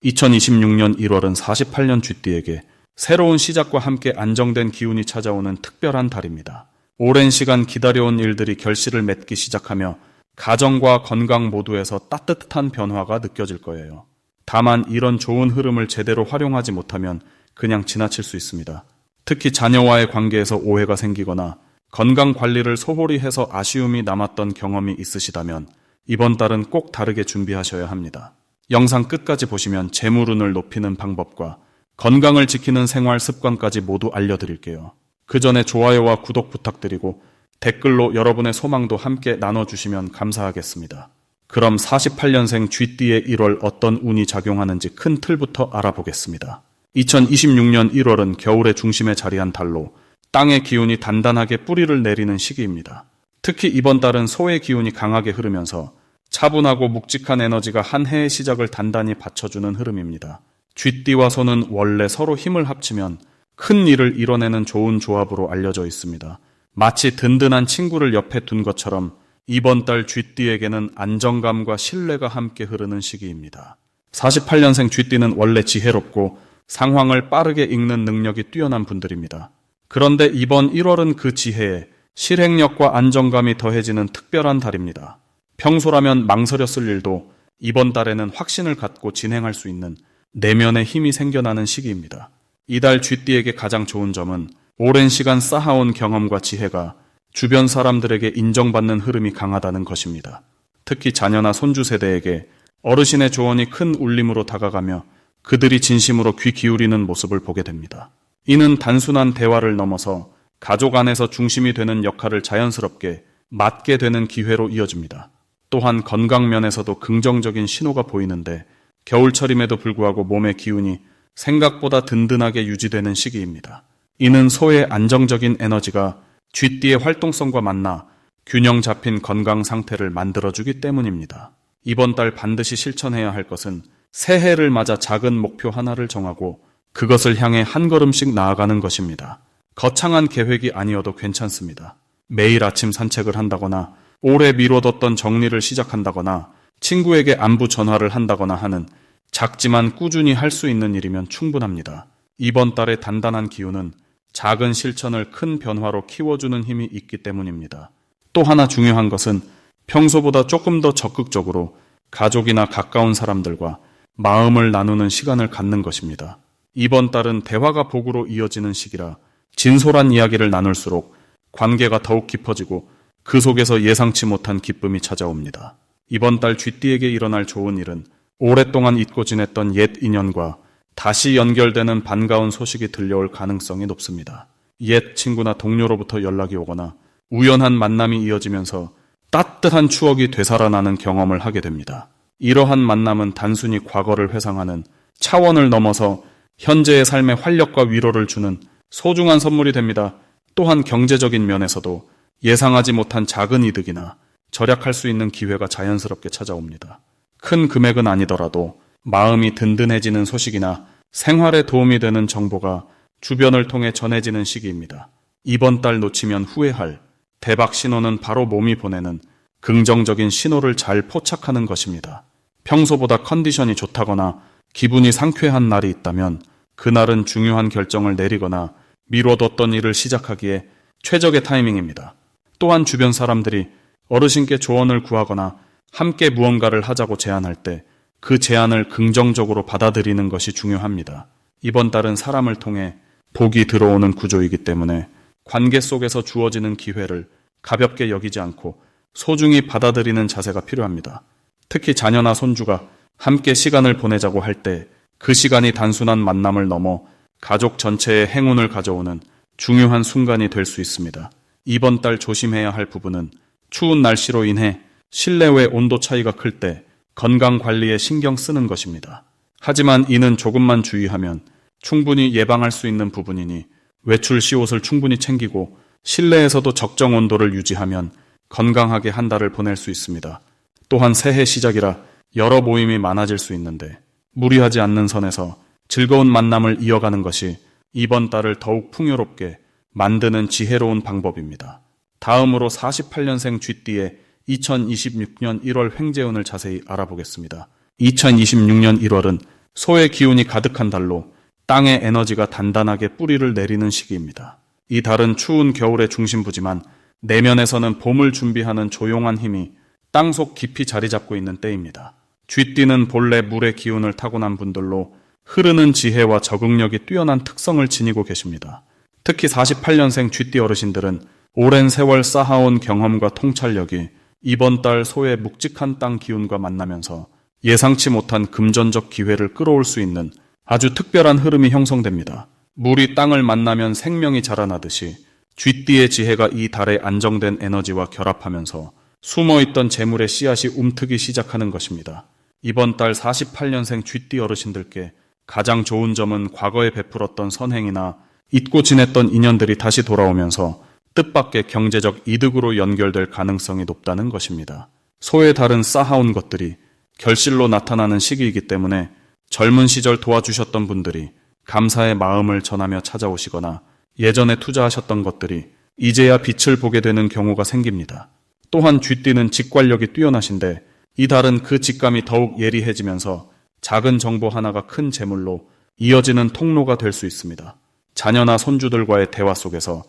2026년 1월은 48년 쥐띠에게 새로운 시작과 함께 안정된 기운이 찾아오는 특별한 달입니다. 오랜 시간 기다려온 일들이 결실을 맺기 시작하며 가정과 건강 모두에서 따뜻한 변화가 느껴질 거예요. 다만 이런 좋은 흐름을 제대로 활용하지 못하면 그냥 지나칠 수 있습니다. 특히 자녀와의 관계에서 오해가 생기거나 건강 관리를 소홀히 해서 아쉬움이 남았던 경험이 있으시다면 이번 달은 꼭 다르게 준비하셔야 합니다. 영상 끝까지 보시면 재물운을 높이는 방법과 건강을 지키는 생활 습관까지 모두 알려드릴게요. 그 전에 좋아요와 구독 부탁드리고 댓글로 여러분의 소망도 함께 나눠주시면 감사하겠습니다. 그럼 48년생 쥐띠의 1월 어떤 운이 작용하는지 큰 틀부터 알아보겠습니다. 2026년 1월은 겨울의 중심에 자리한 달로 땅의 기운이 단단하게 뿌리를 내리는 시기입니다. 특히 이번 달은 소의 기운이 강하게 흐르면서 차분하고 묵직한 에너지가 한 해의 시작을 단단히 받쳐주는 흐름입니다. 쥐띠와 소는 원래 서로 힘을 합치면 큰 일을 이뤄내는 좋은 조합으로 알려져 있습니다. 마치 든든한 친구를 옆에 둔 것처럼 이번 달 쥐띠에게는 안정감과 신뢰가 함께 흐르는 시기입니다. 48년생 쥐띠는 원래 지혜롭고 상황을 빠르게 읽는 능력이 뛰어난 분들입니다. 그런데 이번 1월은 그 지혜에 실행력과 안정감이 더해지는 특별한 달입니다. 평소라면 망설였을 일도 이번 달에는 확신을 갖고 진행할 수 있는 내면의 힘이 생겨나는 시기입니다. 이달 쥐띠에게 가장 좋은 점은 오랜 시간 쌓아온 경험과 지혜가 주변 사람들에게 인정받는 흐름이 강하다는 것입니다. 특히 자녀나 손주 세대에게 어르신의 조언이 큰 울림으로 다가가며 그들이 진심으로 귀 기울이는 모습을 보게 됩니다. 이는 단순한 대화를 넘어서 가족 안에서 중심이 되는 역할을 자연스럽게 맡게 되는 기회로 이어집니다. 또한 건강면에서도 긍정적인 신호가 보이는데 겨울철임에도 불구하고 몸의 기운이 생각보다 든든하게 유지되는 시기입니다. 이는 소의 안정적인 에너지가 쥐띠의 활동성과 만나 균형 잡힌 건강 상태를 만들어주기 때문입니다. 이번 달 반드시 실천해야 할 것은 새해를 맞아 작은 목표 하나를 정하고 그것을 향해 한 걸음씩 나아가는 것입니다. 거창한 계획이 아니어도 괜찮습니다. 매일 아침 산책을 한다거나 오래 미뤄뒀던 정리를 시작한다거나 친구에게 안부 전화를 한다거나 하는 작지만 꾸준히 할 수 있는 일이면 충분합니다. 이번 달의 단단한 기운은 작은 실천을 큰 변화로 키워주는 힘이 있기 때문입니다. 또 하나 중요한 것은 평소보다 조금 더 적극적으로 가족이나 가까운 사람들과 마음을 나누는 시간을 갖는 것입니다. 이번 달은 대화가 복으로 이어지는 시기라 진솔한 이야기를 나눌수록 관계가 더욱 깊어지고 그 속에서 예상치 못한 기쁨이 찾아옵니다. 이번 달 쥐띠에게 일어날 좋은 일은 오랫동안 잊고 지냈던 옛 인연과 다시 연결되는 반가운 소식이 들려올 가능성이 높습니다. 옛 친구나 동료로부터 연락이 오거나 우연한 만남이 이어지면서 따뜻한 추억이 되살아나는 경험을 하게 됩니다. 이러한 만남은 단순히 과거를 회상하는 차원을 넘어서 현재의 삶에 활력과 위로를 주는 소중한 선물이 됩니다. 또한 경제적인 면에서도 예상하지 못한 작은 이득이나 절약할 수 있는 기회가 자연스럽게 찾아옵니다. 큰 금액은 아니더라도 마음이 든든해지는 소식이나 생활에 도움이 되는 정보가 주변을 통해 전해지는 시기입니다. 이번 달 놓치면 후회할 대박 신호는 바로 몸이 보내는 긍정적인 신호를 잘 포착하는 것입니다. 평소보다 컨디션이 좋다거나 기분이 상쾌한 날이 있다면 그날은 중요한 결정을 내리거나 미뤄뒀던 일을 시작하기에 최적의 타이밍입니다. 또한 주변 사람들이 어르신께 조언을 구하거나 함께 무언가를 하자고 제안할 때 그 제안을 긍정적으로 받아들이는 것이 중요합니다. 이번 달은 사람을 통해 복이 들어오는 구조이기 때문에 관계 속에서 주어지는 기회를 가볍게 여기지 않고 소중히 받아들이는 자세가 필요합니다. 특히 자녀나 손주가 함께 시간을 보내자고 할 때 그 시간이 단순한 만남을 넘어 가족 전체의 행운을 가져오는 중요한 순간이 될 수 있습니다. 이번 달 조심해야 할 부분은 추운 날씨로 인해 실내 외 온도 차이가 클 때 건강 관리에 신경 쓰는 것입니다. 하지만 이는 조금만 주의하면 충분히 예방할 수 있는 부분이니 외출 시 옷을 충분히 챙기고 실내에서도 적정 온도를 유지하면 건강하게 한 달을 보낼 수 있습니다. 또한 새해 시작이라 여러 모임이 많아질 수 있는데 무리하지 않는 선에서 즐거운 만남을 이어가는 것이 이번 달을 더욱 풍요롭게 만드는 지혜로운 방법입니다. 다음으로 48년생 쥐띠의 2026년 1월 횡재운을 자세히 알아보겠습니다. 2026년 1월은 소의 기운이 가득한 달로 땅의 에너지가 단단하게 뿌리를 내리는 시기입니다. 이 달은 추운 겨울의 중심부지만 내면에서는 봄을 준비하는 조용한 힘이 땅속 깊이 자리 잡고 있는 때입니다. 쥐띠는 본래 물의 기운을 타고난 분들로 흐르는 지혜와 적응력이 뛰어난 특성을 지니고 계십니다. 특히 48년생 쥐띠 어르신들은 오랜 세월 쌓아온 경험과 통찰력이 이번 달 소의 묵직한 땅 기운과 만나면서 예상치 못한 금전적 기회를 끌어올 수 있는 아주 특별한 흐름이 형성됩니다. 물이 땅을 만나면 생명이 자라나듯이 쥐띠의 지혜가 이 달의 안정된 에너지와 결합하면서 숨어있던 재물의 씨앗이 움트기 시작하는 것입니다. 이번 달 48년생 쥐띠 어르신들께 가장 좋은 점은 과거에 베풀었던 선행이나 잊고 지냈던 인연들이 다시 돌아오면서 뜻밖의 경제적 이득으로 연결될 가능성이 높다는 것입니다. 소의 달은 쌓아온 것들이 결실로 나타나는 시기이기 때문에 젊은 시절 도와주셨던 분들이 감사의 마음을 전하며 찾아오시거나 예전에 투자하셨던 것들이 이제야 빛을 보게 되는 경우가 생깁니다. 또한 쥐띠는 직관력이 뛰어나신데 이 달은 그 직감이 더욱 예리해지면서 작은 정보 하나가 큰 재물로 이어지는 통로가 될 수 있습니다. 자녀나 손주들과의 대화 속에서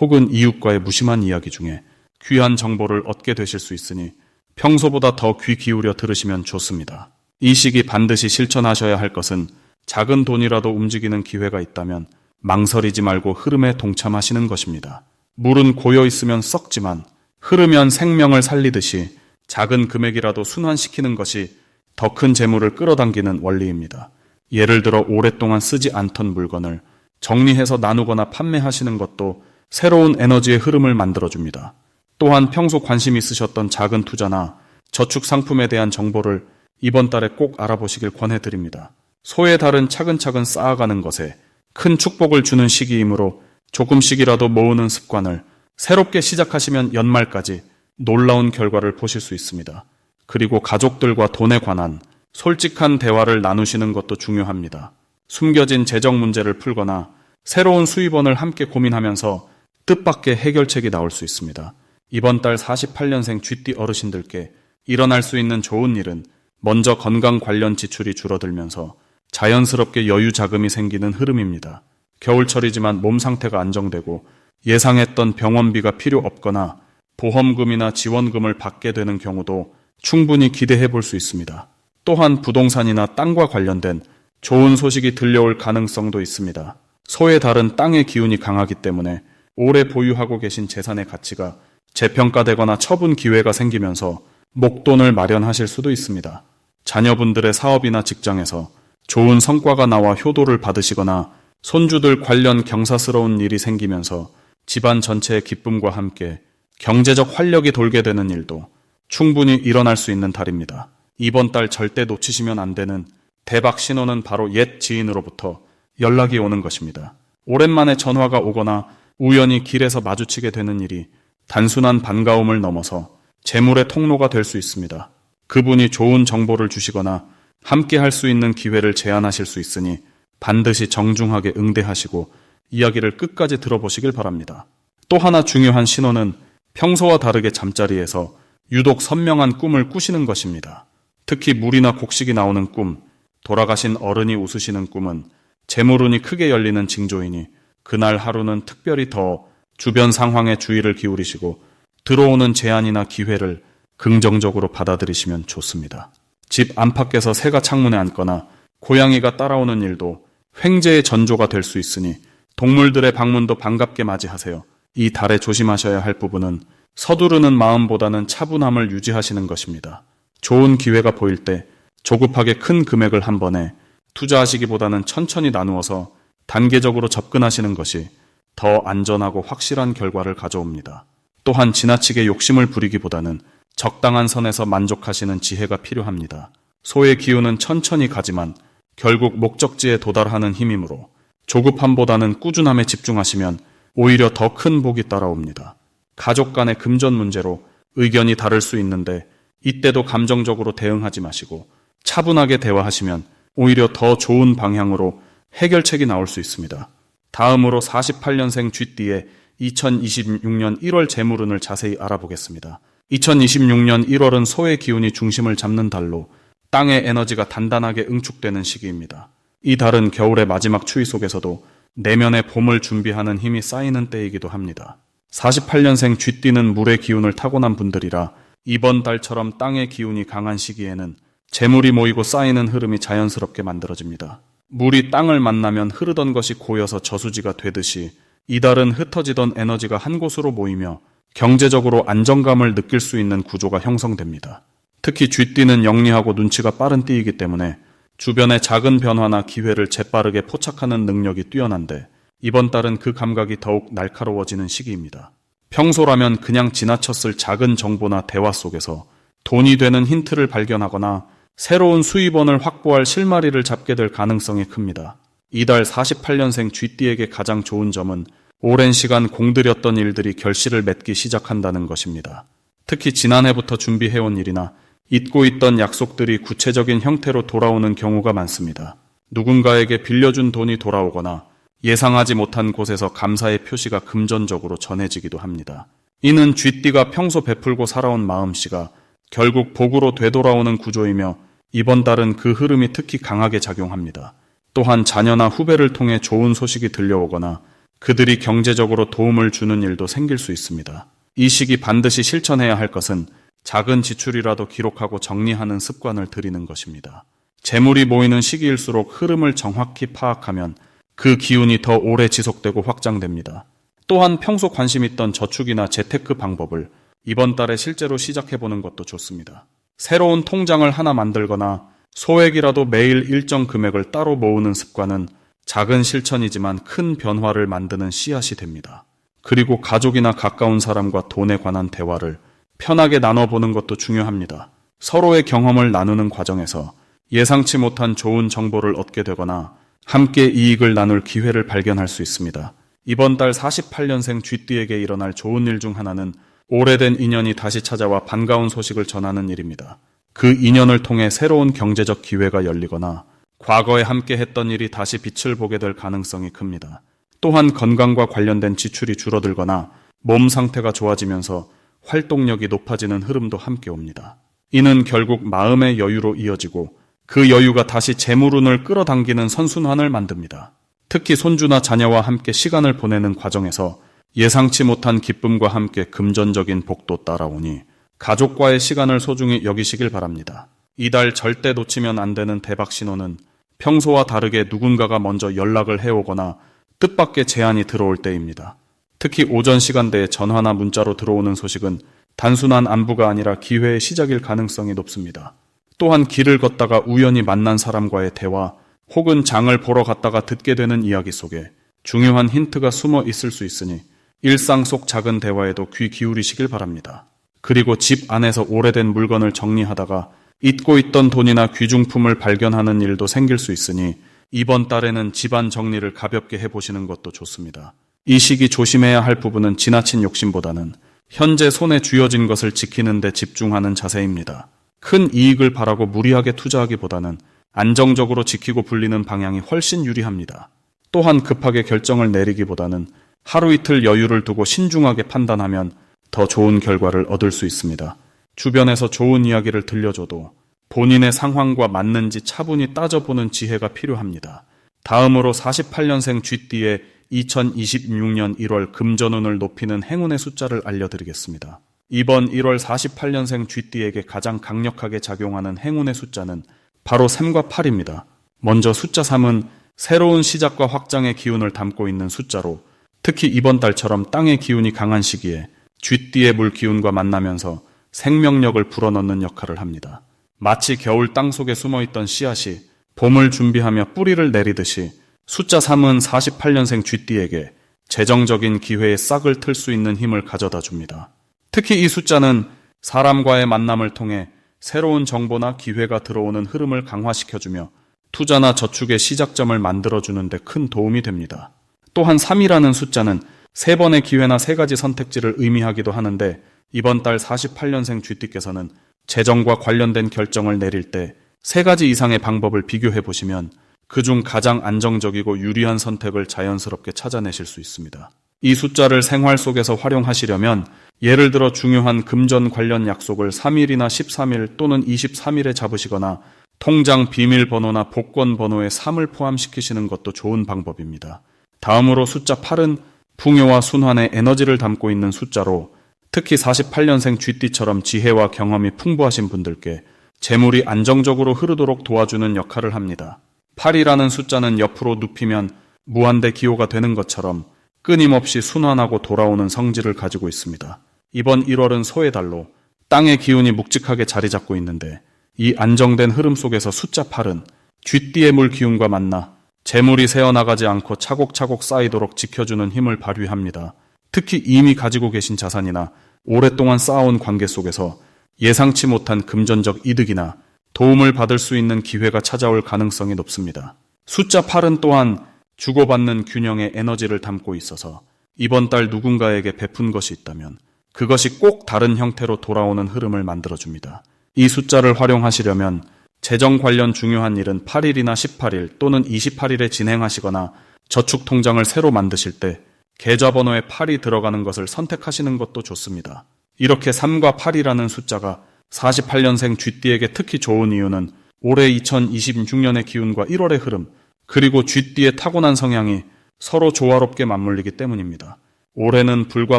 혹은 이웃과의 무심한 이야기 중에 귀한 정보를 얻게 되실 수 있으니 평소보다 더 귀 기울여 들으시면 좋습니다. 이 시기 반드시 실천하셔야 할 것은 작은 돈이라도 움직이는 기회가 있다면 망설이지 말고 흐름에 동참하시는 것입니다. 물은 고여 있으면 썩지만 흐르면 생명을 살리듯이 작은 금액이라도 순환시키는 것이 더 큰 재물을 끌어당기는 원리입니다. 예를 들어 오랫동안 쓰지 않던 물건을 정리해서 나누거나 판매하시는 것도 새로운 에너지의 흐름을 만들어줍니다. 또한 평소 관심 있으셨던 작은 투자나 저축 상품에 대한 정보를 이번 달에 꼭 알아보시길 권해드립니다. 소의 달은 차근차근 쌓아가는 것에 큰 축복을 주는 시기이므로 조금씩이라도 모으는 습관을 새롭게 시작하시면 연말까지 놀라운 결과를 보실 수 있습니다. 그리고 가족들과 돈에 관한 솔직한 대화를 나누시는 것도 중요합니다. 숨겨진 재정 문제를 풀거나 새로운 수입원을 함께 고민하면서 뜻밖의 해결책이 나올 수 있습니다. 이번 달 48년생 쥐띠 어르신들께 일어날 수 있는 좋은 일은 먼저 건강 관련 지출이 줄어들면서 자연스럽게 여유 자금이 생기는 흐름입니다. 겨울철이지만 몸 상태가 안정되고 예상했던 병원비가 필요 없거나 보험금이나 지원금을 받게 되는 경우도 충분히 기대해 볼 수 있습니다. 또한 부동산이나 땅과 관련된 좋은 소식이 들려올 가능성도 있습니다. 소의 달은 땅의 기운이 강하기 때문에 오래 보유하고 계신 재산의 가치가 재평가되거나 처분 기회가 생기면서 목돈을 마련하실 수도 있습니다. 자녀분들의 사업이나 직장에서 좋은 성과가 나와 효도를 받으시거나 손주들 관련 경사스러운 일이 생기면서 집안 전체의 기쁨과 함께 경제적 활력이 돌게 되는 일도 충분히 일어날 수 있는 달입니다. 이번 달 절대 놓치시면 안 되는 대박 신호는 바로 옛 지인으로부터 연락이 오는 것입니다. 오랜만에 전화가 오거나 우연히 길에서 마주치게 되는 일이 단순한 반가움을 넘어서 재물의 통로가 될 수 있습니다. 그분이 좋은 정보를 주시거나 함께 할 수 있는 기회를 제안하실 수 있으니 반드시 정중하게 응대하시고 이야기를 끝까지 들어보시길 바랍니다. 또 하나 중요한 신호는 평소와 다르게 잠자리에서 유독 선명한 꿈을 꾸시는 것입니다. 특히 물이나 곡식이 나오는 꿈, 돌아가신 어른이 웃으시는 꿈은 재물운이 크게 열리는 징조이니 그날 하루는 특별히 더 주변 상황에 주의를 기울이시고 들어오는 제안이나 기회를 긍정적으로 받아들이시면 좋습니다. 집 안팎에서 새가 창문에 앉거나 고양이가 따라오는 일도 횡재의 전조가 될 수 있으니 동물들의 방문도 반갑게 맞이하세요. 이 달에 조심하셔야 할 부분은 서두르는 마음보다는 차분함을 유지하시는 것입니다. 좋은 기회가 보일 때 조급하게 큰 금액을 한 번에 투자하시기보다는 천천히 나누어서 단계적으로 접근하시는 것이 더 안전하고 확실한 결과를 가져옵니다. 또한 지나치게 욕심을 부리기보다는 적당한 선에서 만족하시는 지혜가 필요합니다. 소의 기운은 천천히 가지만 결국 목적지에 도달하는 힘이므로 조급함보다는 꾸준함에 집중하시면 오히려 더 큰 복이 따라옵니다. 가족 간의 금전 문제로 의견이 다를 수 있는데 이때도 감정적으로 대응하지 마시고 차분하게 대화하시면 오히려 더 좋은 방향으로 해결책이 나올 수 있습니다. 다음으로 48년생 쥐띠의 2026년 1월 재물운을 자세히 알아보겠습니다. 2026년 1월은 소의 기운이 중심을 잡는 달로 땅의 에너지가 단단하게 응축되는 시기입니다. 이 달은 겨울의 마지막 추위 속에서도 내면의 봄을 준비하는 힘이 쌓이는 때이기도 합니다. 48년생 쥐띠는 물의 기운을 타고난 분들이라 이번 달처럼 땅의 기운이 강한 시기에는 재물이 모이고 쌓이는 흐름이 자연스럽게 만들어집니다. 물이 땅을 만나면 흐르던 것이 고여서 저수지가 되듯이 이달은 흩어지던 에너지가 한 곳으로 모이며 경제적으로 안정감을 느낄 수 있는 구조가 형성됩니다. 특히 쥐띠는 영리하고 눈치가 빠른 띠이기 때문에 주변의 작은 변화나 기회를 재빠르게 포착하는 능력이 뛰어난데 이번 달은 그 감각이 더욱 날카로워지는 시기입니다. 평소라면 그냥 지나쳤을 작은 정보나 대화 속에서 돈이 되는 힌트를 발견하거나 새로운 수입원을 확보할 실마리를 잡게 될 가능성이 큽니다. 이달 48년생 쥐띠에게 가장 좋은 점은 오랜 시간 공들였던 일들이 결실을 맺기 시작한다는 것입니다. 특히 지난해부터 준비해온 일이나 잊고 있던 약속들이 구체적인 형태로 돌아오는 경우가 많습니다. 누군가에게 빌려준 돈이 돌아오거나 예상하지 못한 곳에서 감사의 표시가 금전적으로 전해지기도 합니다. 이는 쥐띠가 평소 베풀고 살아온 마음씨가 결국 복으로 되돌아오는 구조이며 이번 달은 그 흐름이 특히 강하게 작용합니다. 또한 자녀나 후배를 통해 좋은 소식이 들려오거나 그들이 경제적으로 도움을 주는 일도 생길 수 있습니다. 이 시기 반드시 실천해야 할 것은 작은 지출이라도 기록하고 정리하는 습관을 들이는 것입니다. 재물이 모이는 시기일수록 흐름을 정확히 파악하면 그 기운이 더 오래 지속되고 확장됩니다. 또한 평소 관심 있던 저축이나 재테크 방법을 이번 달에 실제로 시작해보는 것도 좋습니다. 새로운 통장을 하나 만들거나 소액이라도 매일 일정 금액을 따로 모으는 습관은 작은 실천이지만 큰 변화를 만드는 씨앗이 됩니다. 그리고 가족이나 가까운 사람과 돈에 관한 대화를 편하게 나눠보는 것도 중요합니다. 서로의 경험을 나누는 과정에서 예상치 못한 좋은 정보를 얻게 되거나 함께 이익을 나눌 기회를 발견할 수 있습니다. 이번 달 48년생 쥐띠에게 일어날 좋은 일 중 하나는 오래된 인연이 다시 찾아와 반가운 소식을 전하는 일입니다. 그 인연을 통해 새로운 경제적 기회가 열리거나 과거에 함께 했던 일이 다시 빛을 보게 될 가능성이 큽니다. 또한 건강과 관련된 지출이 줄어들거나 몸 상태가 좋아지면서 활동력이 높아지는 흐름도 함께 옵니다. 이는 결국 마음의 여유로 이어지고 그 여유가 다시 재물운을 끌어당기는 선순환을 만듭니다. 특히 손주나 자녀와 함께 시간을 보내는 과정에서 예상치 못한 기쁨과 함께 금전적인 복도 따라오니 가족과의 시간을 소중히 여기시길 바랍니다. 이달 절대 놓치면 안 되는 대박 신호는 평소와 다르게 누군가가 먼저 연락을 해오거나 뜻밖의 제안이 들어올 때입니다. 특히 오전 시간대에 전화나 문자로 들어오는 소식은 단순한 안부가 아니라 기회의 시작일 가능성이 높습니다. 또한 길을 걷다가 우연히 만난 사람과의 대화 혹은 장을 보러 갔다가 듣게 되는 이야기 속에 중요한 힌트가 숨어 있을 수 있으니 일상 속 작은 대화에도 귀 기울이시길 바랍니다. 그리고 집 안에서 오래된 물건을 정리하다가 잊고 있던 돈이나 귀중품을 발견하는 일도 생길 수 있으니 이번 달에는 집안 정리를 가볍게 해보시는 것도 좋습니다. 이 시기 조심해야 할 부분은 지나친 욕심보다는 현재 손에 쥐어진 것을 지키는 데 집중하는 자세입니다. 큰 이익을 바라고 무리하게 투자하기보다는 안정적으로 지키고 불리는 방향이 훨씬 유리합니다. 또한 급하게 결정을 내리기보다는 하루 이틀 여유를 두고 신중하게 판단하면 더 좋은 결과를 얻을 수 있습니다. 주변에서 좋은 이야기를 들려줘도 본인의 상황과 맞는지 차분히 따져보는 지혜가 필요합니다. 다음으로 48년생 쥐띠의 2026년 1월 금전운을 높이는 행운의 숫자를 알려드리겠습니다. 이번 1월 48년생 쥐띠에게 가장 강력하게 작용하는 행운의 숫자는 바로 3과 8입니다. 먼저 숫자 3은 새로운 시작과 확장의 기운을 담고 있는 숫자로 특히 이번 달처럼 땅의 기운이 강한 시기에 쥐띠의 물 기운과 만나면서 생명력을 불어넣는 역할을 합니다. 마치 겨울 땅 속에 숨어있던 씨앗이 봄을 준비하며 뿌리를 내리듯이 숫자 3은 48년생 쥐띠에게 재정적인 기회의 싹을 틀 수 있는 힘을 가져다 줍니다. 특히 이 숫자는 사람과의 만남을 통해 새로운 정보나 기회가 들어오는 흐름을 강화시켜주며 투자나 저축의 시작점을 만들어주는 데 큰 도움이 됩니다. 또한 3이라는 숫자는 3번의 기회나 3가지 선택지를 의미하기도 하는데 이번 달 48년생 쥐띠께서는 재정과 관련된 결정을 내릴 때 3가지 이상의 방법을 비교해 보시면 그중 가장 안정적이고 유리한 선택을 자연스럽게 찾아내실 수 있습니다. 이 숫자를 생활 속에서 활용하시려면 예를 들어 중요한 금전 관련 약속을 3일이나 13일 또는 23일에 잡으시거나 통장 비밀번호나 복권번호에 3을 포함시키시는 것도 좋은 방법입니다. 다음으로 숫자 8은 풍요와 순환의 에너지를 담고 있는 숫자로 특히 48년생 쥐띠처럼 지혜와 경험이 풍부하신 분들께 재물이 안정적으로 흐르도록 도와주는 역할을 합니다. 8이라는 숫자는 옆으로 눕히면 무한대 기호가 되는 것처럼 끊임없이 순환하고 돌아오는 성질을 가지고 있습니다. 이번 1월은 소의 달로 땅의 기운이 묵직하게 자리 잡고 있는데 이 안정된 흐름 속에서 숫자 8은 쥐띠의 물 기운과 만나 재물이 새어나가지 않고 차곡차곡 쌓이도록 지켜주는 힘을 발휘합니다. 특히 이미 가지고 계신 자산이나 오랫동안 쌓아온 관계 속에서 예상치 못한 금전적 이득이나 도움을 받을 수 있는 기회가 찾아올 가능성이 높습니다. 숫자 8은 또한 주고받는 균형의 에너지를 담고 있어서 이번 달 누군가에게 베푼 것이 있다면 그것이 꼭 다른 형태로 돌아오는 흐름을 만들어줍니다. 이 숫자를 활용하시려면 재정 관련 중요한 일은 8일이나 18일 또는 28일에 진행하시거나 저축통장을 새로 만드실 때 계좌번호에 8이 들어가는 것을 선택하시는 것도 좋습니다. 이렇게 3과 8이라는 숫자가 48년생 쥐띠에게 특히 좋은 이유는 올해 2026년의 기운과 1월의 흐름, 그리고 쥐띠의 타고난 성향이 서로 조화롭게 맞물리기 때문입니다. 올해는 불과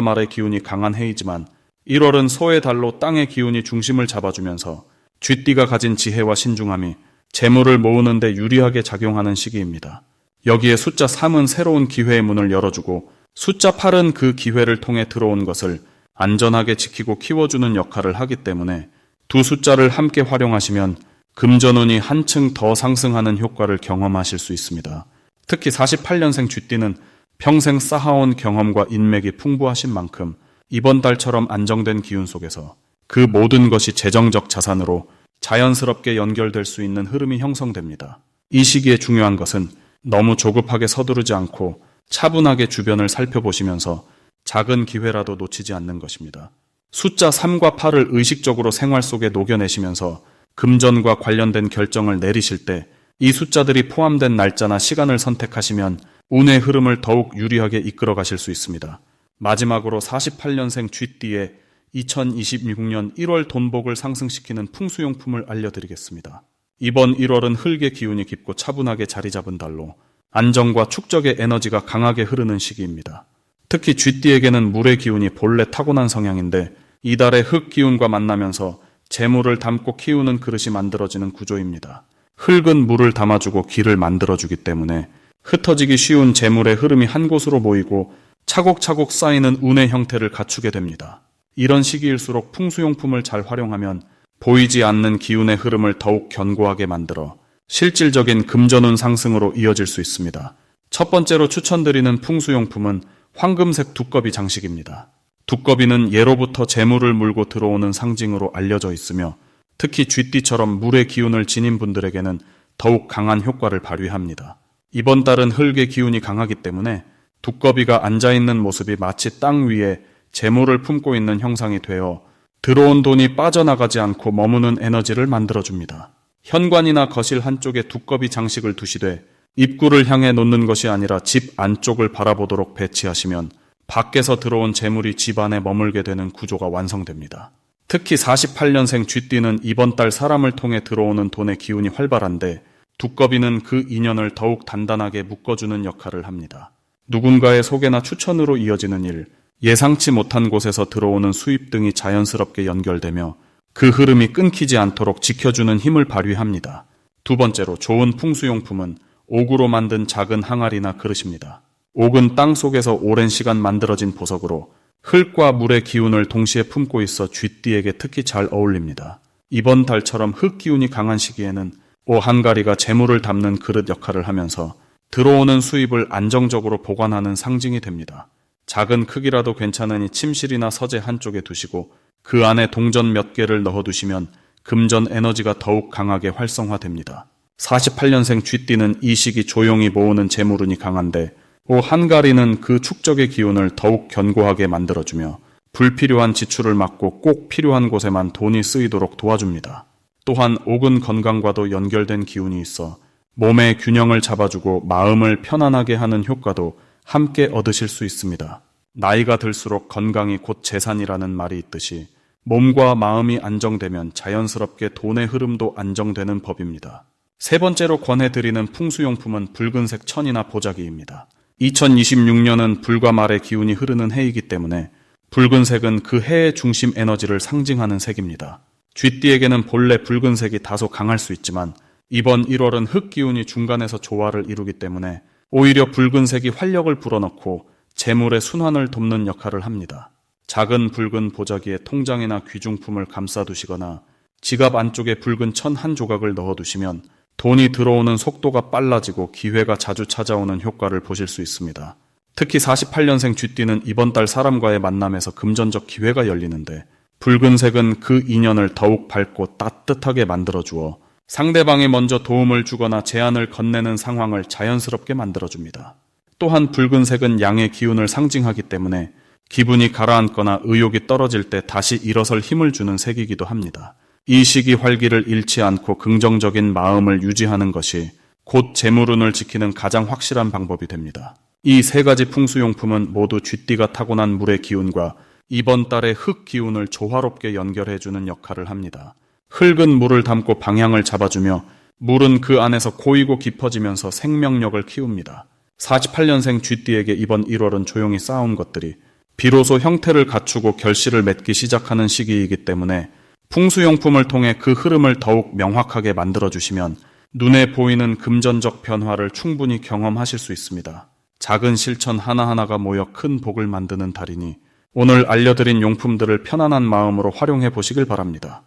말의 기운이 강한 해이지만 1월은 소의 달로 땅의 기운이 중심을 잡아주면서 쥐띠가 가진 지혜와 신중함이 재물을 모으는 데 유리하게 작용하는 시기입니다. 여기에 숫자 3은 새로운 기회의 문을 열어주고 숫자 8은 그 기회를 통해 들어온 것을 안전하게 지키고 키워주는 역할을 하기 때문에 두 숫자를 함께 활용하시면 금전운이 한층 더 상승하는 효과를 경험하실 수 있습니다. 특히 48년생 쥐띠는 평생 쌓아온 경험과 인맥이 풍부하신 만큼 이번 달처럼 안정된 기운 속에서 그 모든 것이 재정적 자산으로 자연스럽게 연결될 수 있는 흐름이 형성됩니다. 이 시기에 중요한 것은 너무 조급하게 서두르지 않고 차분하게 주변을 살펴보시면서 작은 기회라도 놓치지 않는 것입니다. 숫자 3과 8을 의식적으로 생활 속에 녹여내시면서 금전과 관련된 결정을 내리실 때 이 숫자들이 포함된 날짜나 시간을 선택하시면 운의 흐름을 더욱 유리하게 이끌어 가실 수 있습니다. 마지막으로 48년생 쥐띠의 2026년 1월 돈복을 상승시키는 풍수용품을 알려드리겠습니다. 이번 1월은 흙의 기운이 깊고 차분하게 자리 잡은 달로 안정과 축적의 에너지가 강하게 흐르는 시기입니다. 특히 쥐띠에게는 물의 기운이 본래 타고난 성향인데 이 달의 흙 기운과 만나면서 재물을 담고 키우는 그릇이 만들어지는 구조입니다. 흙은 물을 담아주고 기를 만들어주기 때문에 흩어지기 쉬운 재물의 흐름이 한 곳으로 모이고 차곡차곡 쌓이는 운의 형태를 갖추게 됩니다. 이런 시기일수록 풍수용품을 잘 활용하면 보이지 않는 기운의 흐름을 더욱 견고하게 만들어 실질적인 금전운 상승으로 이어질 수 있습니다. 첫 번째로 추천드리는 풍수용품은 황금색 두꺼비 장식입니다. 두꺼비는 예로부터 재물을 물고 들어오는 상징으로 알려져 있으며 특히 쥐띠처럼 물의 기운을 지닌 분들에게는 더욱 강한 효과를 발휘합니다. 이번 달은 흙의 기운이 강하기 때문에 두꺼비가 앉아있는 모습이 마치 땅 위에 재물을 품고 있는 형상이 되어 들어온 돈이 빠져나가지 않고 머무는 에너지를 만들어줍니다. 현관이나 거실 한쪽에 두꺼비 장식을 두시되 입구를 향해 놓는 것이 아니라 집 안쪽을 바라보도록 배치하시면 밖에서 들어온 재물이 집 안에 머물게 되는 구조가 완성됩니다. 특히 48년생 쥐띠는 이번 달 사람을 통해 들어오는 돈의 기운이 활발한데 두꺼비는 그 인연을 더욱 단단하게 묶어주는 역할을 합니다. 누군가의 소개나 추천으로 이어지는 일, 예상치 못한 곳에서 들어오는 수입 등이 자연스럽게 연결되며 그 흐름이 끊기지 않도록 지켜주는 힘을 발휘합니다. 두 번째로 좋은 풍수용품은 옥으로 만든 작은 항아리나 그릇입니다. 옥은 땅 속에서 오랜 시간 만들어진 보석으로 흙과 물의 기운을 동시에 품고 있어 쥐띠에게 특히 잘 어울립니다. 이번 달처럼 흙 기운이 강한 시기에는 옥 항아리가 재물을 담는 그릇 역할을 하면서 들어오는 수입을 안정적으로 보관하는 상징이 됩니다. 작은 크기라도 괜찮으니 침실이나 서재 한쪽에 두시고 그 안에 동전 몇 개를 넣어두시면 금전 에너지가 더욱 강하게 활성화됩니다. 48년생 쥐띠는 이 시기 조용히 모으는 재물운이 강한데 옥 항아리는 그 축적의 기운을 더욱 견고하게 만들어주며 불필요한 지출을 막고 꼭 필요한 곳에만 돈이 쓰이도록 도와줍니다. 또한 옥은 건강과도 연결된 기운이 있어 몸의 균형을 잡아주고 마음을 편안하게 하는 효과도 함께 얻으실 수 있습니다. 나이가 들수록 건강이 곧 재산이라는 말이 있듯이 몸과 마음이 안정되면 자연스럽게 돈의 흐름도 안정되는 법입니다. 세 번째로 권해드리는 풍수용품은 붉은색 천이나 보자기입니다. 2026년은 불과 말의 기운이 흐르는 해이기 때문에 붉은색은 그 해의 중심 에너지를 상징하는 색입니다. 쥐띠에게는 본래 붉은색이 다소 강할 수 있지만 이번 1월은 흙 기운이 중간에서 조화를 이루기 때문에 오히려 붉은색이 활력을 불어넣고 재물의 순환을 돕는 역할을 합니다. 작은 붉은 보자기에 통장이나 귀중품을 감싸두시거나 지갑 안쪽에 붉은 천 한 조각을 넣어두시면 돈이 들어오는 속도가 빨라지고 기회가 자주 찾아오는 효과를 보실 수 있습니다. 특히 48년생 쥐띠는 이번 달 사람과의 만남에서 금전적 기회가 열리는데 붉은색은 그 인연을 더욱 밝고 따뜻하게 만들어주어 상대방이 먼저 도움을 주거나 제안을 건네는 상황을 자연스럽게 만들어줍니다. 또한 붉은색은 양의 기운을 상징하기 때문에 기분이 가라앉거나 의욕이 떨어질 때 다시 일어설 힘을 주는 색이기도 합니다. 이 시기 활기를 잃지 않고 긍정적인 마음을 유지하는 것이 곧 재물운을 지키는 가장 확실한 방법이 됩니다. 이 세 가지 풍수용품은 모두 쥐띠가 타고난 물의 기운과 이번 달의 흙 기운을 조화롭게 연결해주는 역할을 합니다. 흙은 물을 담고 방향을 잡아주며 물은 그 안에서 고이고 깊어지면서 생명력을 키웁니다. 48년생 쥐띠에게 이번 1월은 조용히 쌓아온 것들이 비로소 형태를 갖추고 결실을 맺기 시작하는 시기이기 때문에 풍수용품을 통해 그 흐름을 더욱 명확하게 만들어주시면 눈에 보이는 금전적 변화를 충분히 경험하실 수 있습니다. 작은 실천 하나하나가 모여 큰 복을 만드는 달이니 오늘 알려드린 용품들을 편안한 마음으로 활용해 보시길 바랍니다.